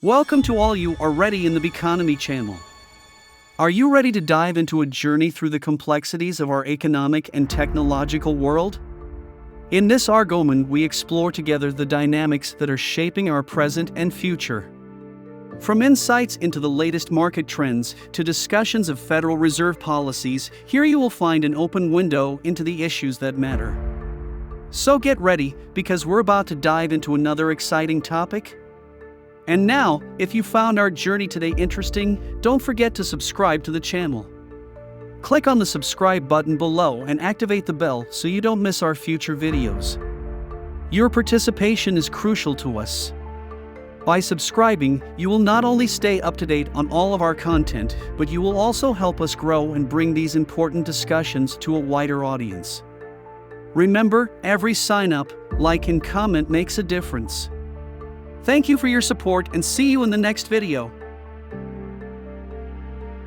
Welcome to all you already in the Beconomy channel. Are you ready to dive into a journey through the complexities of our economic and technological world? In this argument, we explore together the dynamics that are shaping our present and future. From insights into the latest market trends to discussions of Federal Reserve policies, here you will find an open window into the issues that matter. So get ready, because we're about to dive into another exciting topic. And now, if you found our journey today interesting, don't forget to subscribe to the channel. Click on the subscribe button below and activate the bell so you don't miss our future videos. Your participation is crucial to us. By subscribing, you will not only stay up to date on all of our content, but you will also help us grow and bring these important discussions to a wider audience. Remember, every sign up, like, and comment makes a difference. Thank you for your support and see you in the next video.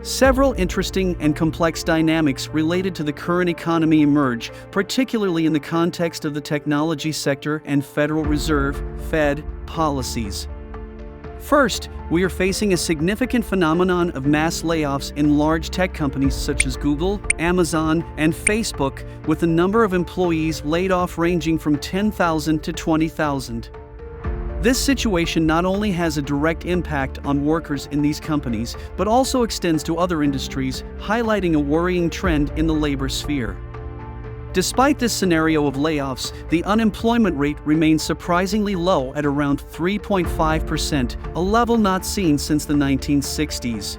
Several interesting and complex dynamics related to the current economy emerge, particularly in the context of the technology sector and Federal Reserve (Fed) policies. First, we are facing a significant phenomenon of mass layoffs in large tech companies such as Google, Amazon, and Facebook, with the number of employees laid off ranging from 10,000 to 20,000. This situation not only has a direct impact on workers in these companies, but also extends to other industries, highlighting a worrying trend in the labor sphere. Despite this scenario of layoffs, the unemployment rate remains surprisingly low at around 3.5%, a level not seen since the 1960s.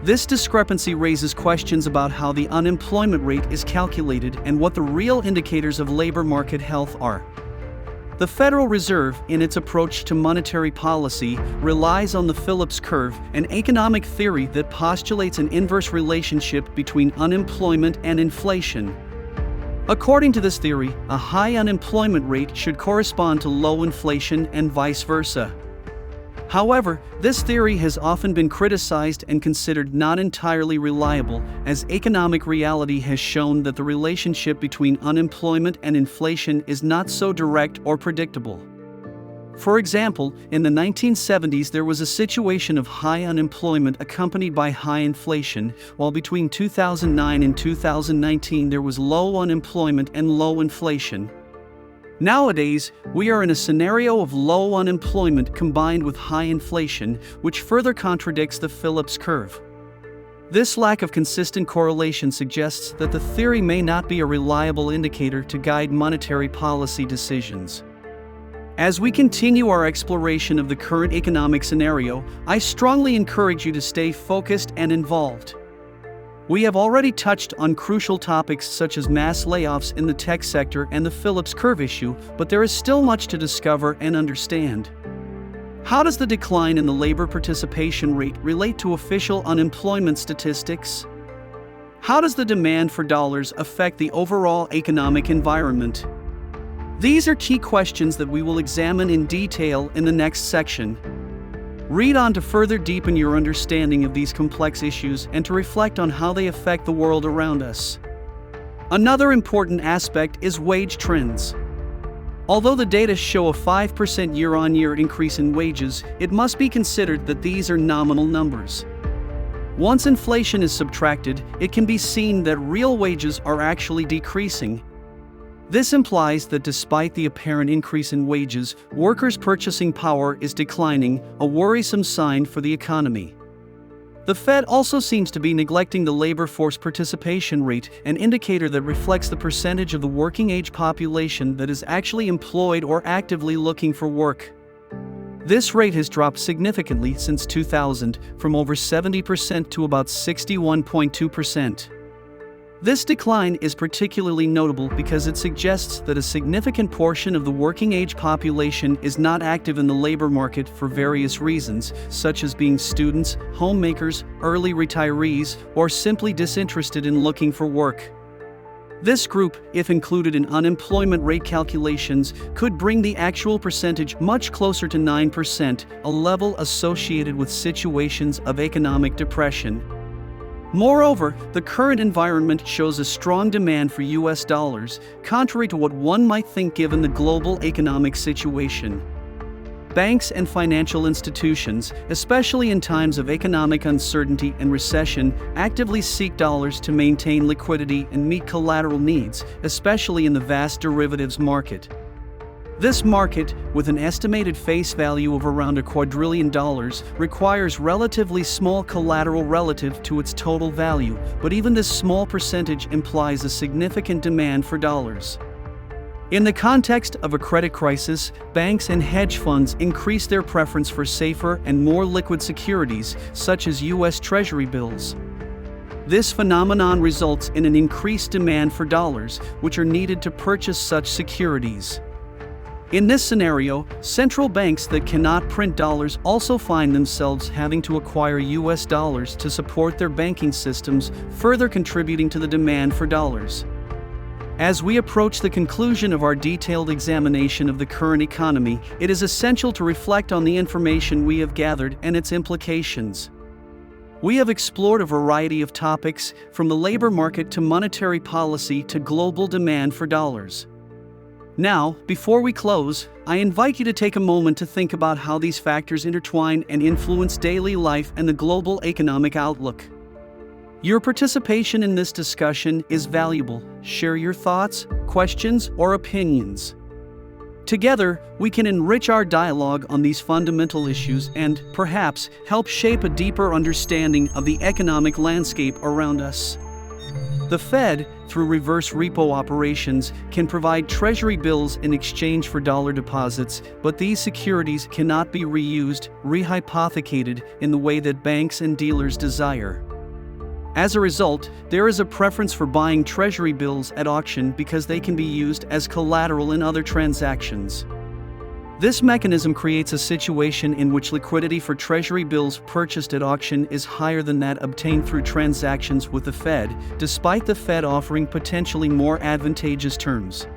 This discrepancy raises questions about how the unemployment rate is calculated and what the real indicators of labor market health are. The Federal Reserve, in its approach to monetary policy, relies on the Phillips curve, an economic theory that postulates an inverse relationship between unemployment and inflation. According to this theory, a high unemployment rate should correspond to low inflation and vice versa. However, this theory has often been criticized and considered not entirely reliable, as economic reality has shown that the relationship between unemployment and inflation is not so direct or predictable. For example, in the 1970s there was a situation of high unemployment accompanied by high inflation, while between 2009 and 2019 there was low unemployment and low inflation. Nowadays, we are in a scenario of low unemployment combined with high inflation, which further contradicts the Phillips curve. This lack of consistent correlation suggests that the theory may not be a reliable indicator to guide monetary policy decisions. As we continue our exploration of the current economic scenario, I strongly encourage you to stay focused and involved. We have already touched on crucial topics such as mass layoffs in the tech sector and the Phillips curve issue, but there is still much to discover and understand. How does the decline in the labor participation rate relate to official unemployment statistics? How does the demand for dollars affect the overall economic environment? These are key questions that we will examine in detail in the next section. Read on to further deepen your understanding of these complex issues and to reflect on how they affect the world around us. Another important aspect is wage trends. Although the data show a 5% year-on-year increase in wages, it must be considered that these are nominal numbers. Once inflation is subtracted, it can be seen that real wages are actually decreasing. This implies that despite the apparent increase in wages, workers' purchasing power is declining, a worrisome sign for the economy. The Fed also seems to be neglecting the labor force participation rate, an indicator that reflects the percentage of the working-age population that is actually employed or actively looking for work. This rate has dropped significantly since 2000, from over 70% to about 61.2%. This decline is particularly notable because it suggests that a significant portion of the working-age population is not active in the labor market for various reasons, such as being students, homemakers, early retirees, or simply disinterested in looking for work. This group, if included in unemployment rate calculations, could bring the actual percentage much closer to 9%, a level associated with situations of economic depression. Moreover, the current environment shows a strong demand for US dollars, contrary to what one might think given the global economic situation. Banks and financial institutions, especially in times of economic uncertainty and recession, actively seek dollars to maintain liquidity and meet collateral needs, especially in the vast derivatives market. This market, with an estimated face value of around $2 quadrillion, requires relatively small collateral relative to its total value, but even this small percentage implies a significant demand for dollars. In the context of a credit crisis, banks and hedge funds increase their preference for safer and more liquid securities, such as U.S. Treasury bills. This phenomenon results in an increased demand for dollars, which are needed to purchase such securities. In this scenario, central banks that cannot print dollars also find themselves having to acquire U.S. dollars to support their banking systems, further contributing to the demand for dollars. As we approach the conclusion of our detailed examination of the current economy, it is essential to reflect on the information we have gathered and its implications. We have explored a variety of topics, from the labor market to monetary policy to global demand for dollars. Now, before we close, I invite you to take a moment to think about how these factors intertwine and influence daily life and the global economic outlook. Your participation in this discussion is valuable. Share your thoughts, questions, or opinions. Together, we can enrich our dialogue on these fundamental issues and, perhaps, help shape a deeper understanding of the economic landscape around us. The Fed, through reverse repo operations, can provide Treasury bills in exchange for dollar deposits, but these securities cannot be reused, rehypothecated in the way that banks and dealers desire. As a result, there is a preference for buying Treasury bills at auction because they can be used as collateral in other transactions. This mechanism creates a situation in which liquidity for Treasury bills purchased at auction is higher than that obtained through transactions with the Fed, despite the Fed offering potentially more advantageous terms.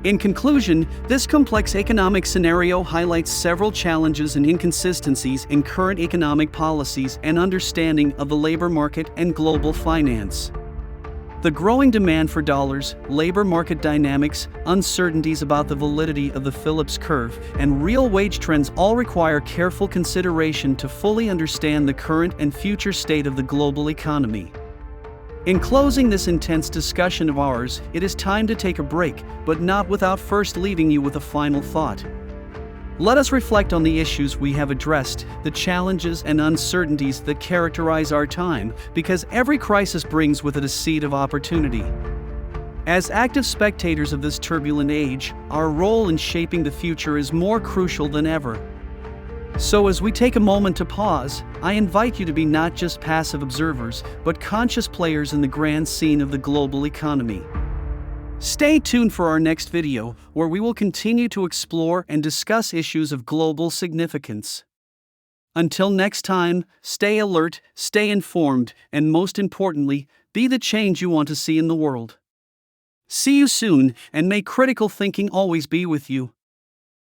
In conclusion, this complex economic scenario highlights several challenges and inconsistencies in current economic policies and understanding of the labor market and global finance. The growing demand for dollars, labor market dynamics, uncertainties about the validity of the Phillips curve, and real wage trends all require careful consideration to fully understand the current and future state of the global economy. In closing this intense discussion of ours, it is time to take a break, but not without first leaving you with a final thought. Let us reflect on the issues we have addressed, the challenges and uncertainties that characterize our time, because every crisis brings with it a seed of opportunity. As active spectators of this turbulent age, our role in shaping the future is more crucial than ever. So as we take a moment to pause, I invite you to be not just passive observers, but conscious players in the grand scene of the global economy. Stay tuned for our next video, where we will continue to explore and discuss issues of global significance. Until next time, stay alert, stay informed, and most importantly, be the change you want to see in the world. See you soon, and may critical thinking always be with you.